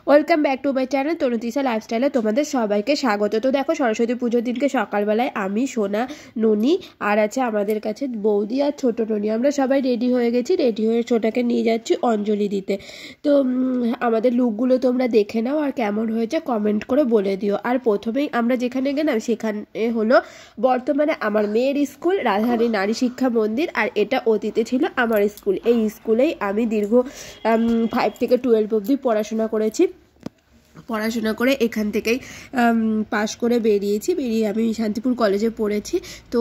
Welcome back to my channel Tanutisha লাইফস্টাইলে তোমাদের সবাইকে স্বাগত। তো দেখো সরস্বতী পুজোর দিনকে সকালবেলায় আমি, সোনা, ননি আর আছে আমাদের কাছে বৌদি আর ছোটো ননি, আমরা সবাই রেডি হয়ে গেছি। রেডি হয়ে ছোটাকে নিয়ে যাচ্ছি অঞ্জলি দিতে। তো আমাদের লুকগুলো তোমরা দেখে নাও আর কেমন হয়েছে কমেন্ট করে বলে দিও। আর প্রথমেই আমরা যেখানে গেলাম সেখানে হলো বর্তমানে আমার মেয়ের স্কুল রাধারানী নারী শিক্ষা মন্দির, আর এটা অতীতে ছিল আমার স্কুল। এই স্কুলেই আমি দীর্ঘ 5 থেকে 12 অবধি পড়াশোনা করেছি। পড়াশোনা করে এখান থেকেই পাশ করে বেরিয়ে আমি শান্তিপুর কলেজে পড়েছি। তো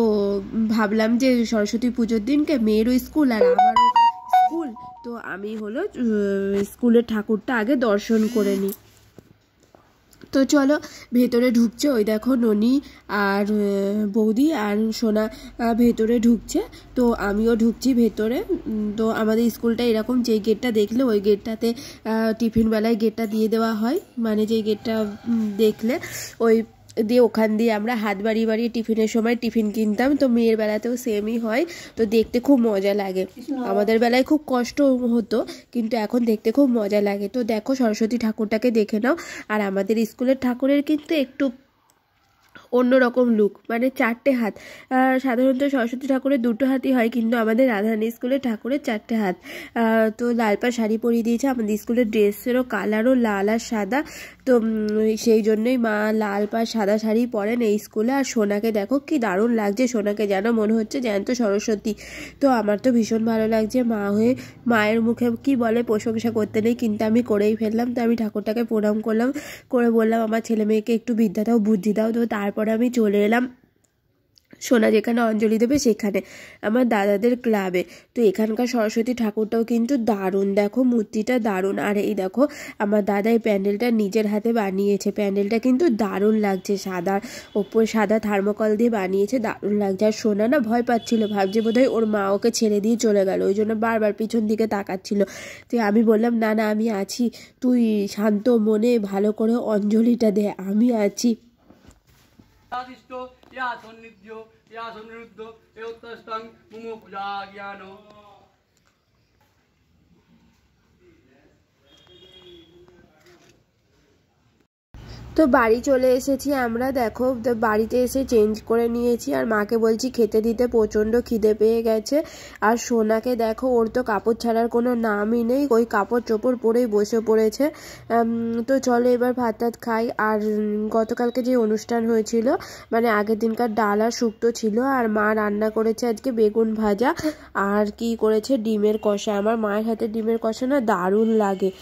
ভাবলাম যে সরস্বতী পুজোর দিনকে মেয়েরও স্কুল আর আমারও স্কুল, তো আমি হলো স্কুলের ঠাকুরটা আগে দর্শন করে নিই। তো চলো ভেতরে ঢুকছে, ওই দেখো ননি আর বৌদি আর সোনা ভেতরে ঢুকছে, তো আমিও ঢুকছি ভেতরে। তো আমাদের স্কুলটা এরকম, যেই গেটটা দেখলে ওই গেটটাতে টিফিন বেলায় গেটটা দিয়ে দেওয়া হয়, মানে যেই গেটটা দেখলে ওই দিয়ে ওখান দিয়ে আমরা হাত বাড়িয়ে বাড়িয়ে টিফিনের সময় টিফিন কিনতাম। তো মেয়ের বেলাতেও সেমই হয়, তো দেখতে খুব মজা লাগে। আমাদের বেলায় খুব কষ্ট হতো, কিন্তু এখন দেখতে খুব মজা লাগে। তো দেখো সরস্বতী ঠাকুরটাকে দেখে নাও। আর আমাদের স্কুলের ঠাকুরের কিন্তু একটু অন্যরকম লুক, মানে 4টে হাত। সাধারণত সরস্বতী ঠাকুরের 2টো হাতই হয়, কিন্তু আমাদের রাধারানী স্কুলের ঠাকুরের 4টে হাত। তো লাল পা শাড়ি পরিয়ে দিয়েছে। আমাদের স্কুলের ড্রেসেরও কালারও লাল আর সাদা, তো সেই জন্যই মা লাল পা সাদা শাড়ি পরেন এই স্কুলে। আর সোনাকে দেখো কি দারুণ লাগছে, সোনাকে যেন মনে হচ্ছে জ্যান্ত সরস্বতী। তো আমার তো ভীষণ ভালো লাগছে মা হয়ে। মায়ের মুখে কি বলে প্রশংসা করতে নেই, কিন্তু আমি করেই ফেললাম। তো আমি ঠাকুরটাকে প্রণাম করলাম, করে বললাম আমার ছেলে মেয়েকে একটু বিদ্যা দাও, বুদ্ধি দাও। তো তারপরে আমি চলে এলাম সোনা যেখানে অঞ্জলি দেবে সেখানে, আমার দাদাদের ক্লাবে। তো এখানকার সরস্বতী ঠাকুরটাও কিন্তু দারুণ, দেখো মূর্তিটা দারুণ। আর এই দেখো আমার দাদা এই প্যান্ডেলটা নিজের হাতে বানিয়েছে। প্যান্ডেলটা কিন্তু দারুণ লাগছে, সাদার ওপর সাদা থার্মোকল দিয়ে বানিয়েছে, দারুণ লাগছে। আর সোনা না ভয় পাচ্ছিল, ভাবছে বোধহয় ওর মা ওকে ছেড়ে দিয়ে চলে গেল, ওই জন্য বারবার পিছন দিকে তাকাচ্ছিল। তো আমি বললাম না না আমি আছি, তুই শান্ত মনে ভালো করে অঞ্জলিটা দে, আমি আছি। या सन्निध्यो या सन्निरुद्धो एवत्तस्तं मुमु पूजा ज्ञानो। তো বাড়ি চলে এসেছি আমরা, দেখো বাড়িতে এসে চেঞ্জ করে নিয়েছি। আর মাকে বলছি খেতে দিতে, প্রচণ্ড খিদে পেয়ে গেছে। আর সোনাকে দেখো, ওর তো কাপড় ছাড়ার কোনো নামই নেই, ওই কাপড় চোপড় পরেই বসে পড়েছে। তো চলো এবার ভাত টাত খাই। আর গতকালকে যে অনুষ্ঠান হয়েছিল, মানে আগের দিনকার ডাল আর শুক্তো ছিল, আর মা রান্না করেছে আজকে বেগুন ভাজা আর কি করেছে ডিমের কষা। আমার মায়ের হাতে ডিমের কষা না দারুণ লাগে।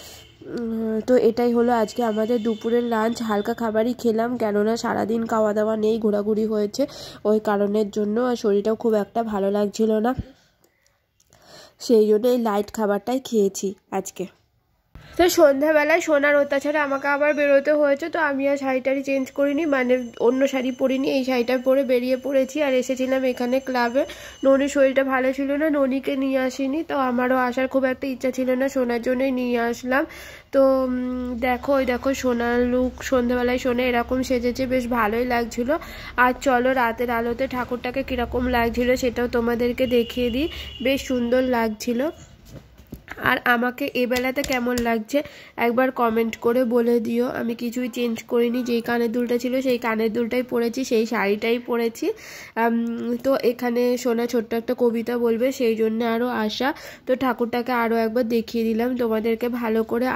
তো এটাই হলো আজকে আমাদের দুপুরের লাঞ্চ। হালকা খাবারই খেলাম, কেননা সারাদিন খাওয়া দাওয়া নেই, ঘোরাঘুরি হয়েছে ওই কারণের জন্য। আর শরীরটাও খুব একটা ভালো লাগছিল না, সেই জন্য এই লাইট খাবারটাই খেয়েছি আজকে। তো সন্ধ্যাবেলায় সোনার অত্যাচারে আমাকে আবার বেরোতে হয়েছে, তো আমি আর শাড়িটারি চেঞ্জ করিনি, মানে অন্য শাড়ি পরিনি, এই শাড়িটা পরে বেরিয়ে পড়েছি। আর এসেছিলাম এখানে ক্লাবে। ননির শরীরটা ভালো ছিল না, ননিকে নিয়ে আসিনি, তো আমারও আসার খুব একটা ইচ্ছা ছিল না, সোনার জন্যই নিয়ে আসলাম। তো দেখো ওই দেখো সোনার লুক, সন্ধ্যাবেলায় সোনা এরকম সেজেছে, বেশ ভালোই লাগছিল। আর চলো রাতের আলোতে ঠাকুরটাকে কীরকম লাগছিল সেটাও তোমাদেরকে দেখিয়ে দিই, বেশ সুন্দর লাগছিল। আর আমাকে এ বেলাতে কেমন লাগছে একবার কমেন্ট করে বলে দিও। আমি কিছুই চেঞ্জ করিনি, যেই কানের দুলটা ছিল সেই কানের দুলটাই পরেছি, সেই শাড়িটাই পরেছি। তো এখানে সোনা ছোট্ট একটা কবিতা বলবে, সেই জন্য আরও আসা। তো ঠাকুরটাকে আরও একবার দেখিয়ে দিলাম তোমাদেরকে ভালো করে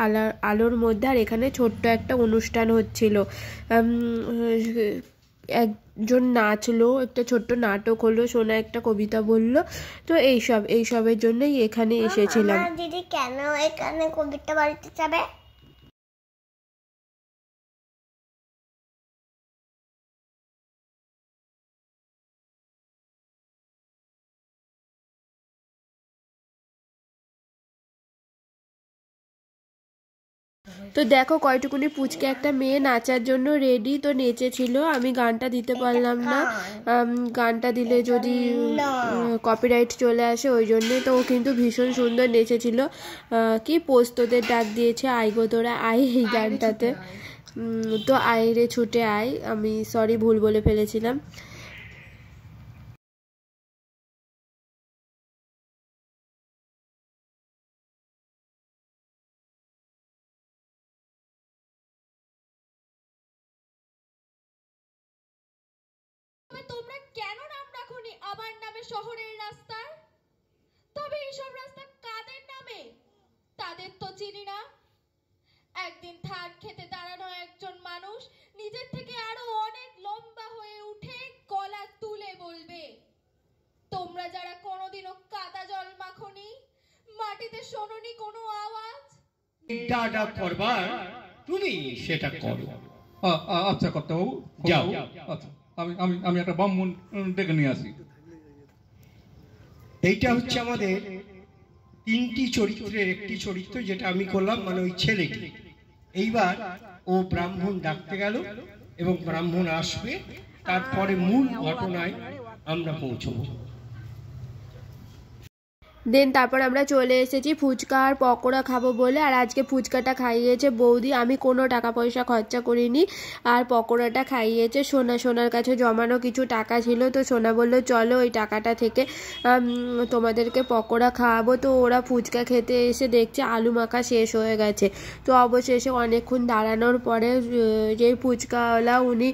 আলোর মধ্যে। আর এখানে ছোট্ট একটা অনুষ্ঠান হচ্ছিল, একজন নাচলো, একটা ছোট্ট নাটক হলো, সোনা একটা কবিতা বললো। তো এইসবের জন্যই এখানে এসেছিলাম। দিদি কেন এখানে কবিতা বলতে যাবে? তো দেখো কয়টুকুনি পুচকে একটা মেয়ে নাচার জন্য রেডি, তো নেচেছিল। আমি গানটা দিতে পারলাম না, গানটা দিলে যদি কপিরাইট চলে আসে, ওই জন্যে। তো ও কিন্তু ভীষণ সুন্দর নেচেছিল। কি পোস্তদের ডাক দিয়েছে, আই গো তোরা আই, এই গানটাতে। তো আই রে ছুটে আই, আমি সরি ভুল বলে ফেলেছিলাম। তোমরা কেন নাম রাখোনি আমার নামে শহরের রাস্তার? তবে এইসব রাস্তা কাদের নামে? তাদের তো চিনি না। একদিন থার্ড খেতে দাঁড়ানো একজন মানুষ নিজের থেকে আরো অনেক লম্বা হয়ে উঠে গলা তুলে বলবে, তোমরা যারা কোনোদিনও কাদা জল মাখনি, মাটিতে শোনোনি কোনো আওয়াজ, ডাটা করবার তুমি সেটা করো। আচ্ছা কর্তাবাবু, যাও। আচ্ছা, আমি আমি আমি একটা ব্রাহ্মণ ডেকে নিয়ে আসি। এইটা হচ্ছে আমাদের 3টি চরিত্রের একটি চরিত্র, যেটা আমি করলাম, মানে ওই ছেলেটি। এইবার ও ব্রাহ্মণ ডাকতে গেল এবং ব্রাহ্মণ আসবে, তারপরে মূল ঘটনায় আমরা পৌঁছবো। দেন তারপর আমরা চলে এসেছি ফুচকা আর পকোড়া খাবো বলে। আর আজকে ফুচকাটা খাইয়েছে বৌদি, আমি কোনো টাকা পয়সা খরচা করিনি। আর পকোড়াটা খাইয়েছে সোনার কাছে জমানো কিছু টাকা ছিল, তো সোনা বললো চলো ওই টাকাটা থেকে তোমাদেরকে পকোড়া খাওয়াবো। তো ওরা ফুচকা খেতে এসে দেখছে আলু মাখা শেষ হয়ে গেছে। তো অবশেষে অনেকক্ষণ দাঁড়ানোর পরে যেই ফুচকাওয়ালা উনি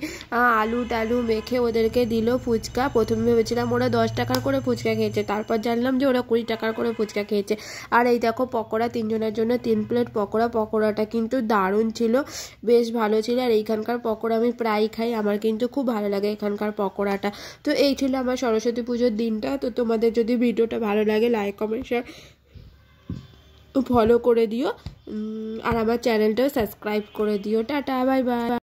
আলু টালু মেখে ওদেরকে দিল ফুচকা। প্রথমে ভেবেছিলাম ওরা 10 টাকার করে ফুচকা খেয়েছে, তারপর জানলাম যে ওরা 20 টাকার করে ফুচকা খেয়েছে। আর এই দেখো পকোড়া, 3 জনের জন্য 3 প্লেট পকোড়া। পকোড়াটা কিন্তু দারুণ ছিল, বেশ ভালো ছিল। আর এইখানকার পকোড়া আমি প্রায় খাই, আমার কিন্তু খুব ভালো লাগে এখানকার পকোড়াটা। তো এই ছিল আমার সরস্বতী পুজোর দিনটা। তো তোমাদের যদি ভিডিওটা ভালো লাগে লাইক কমেন্ট শেয়ার ফলো করে দিও, আর আমার চ্যানেলটাও সাবস্ক্রাইব করে দিও। Tata, bye bye.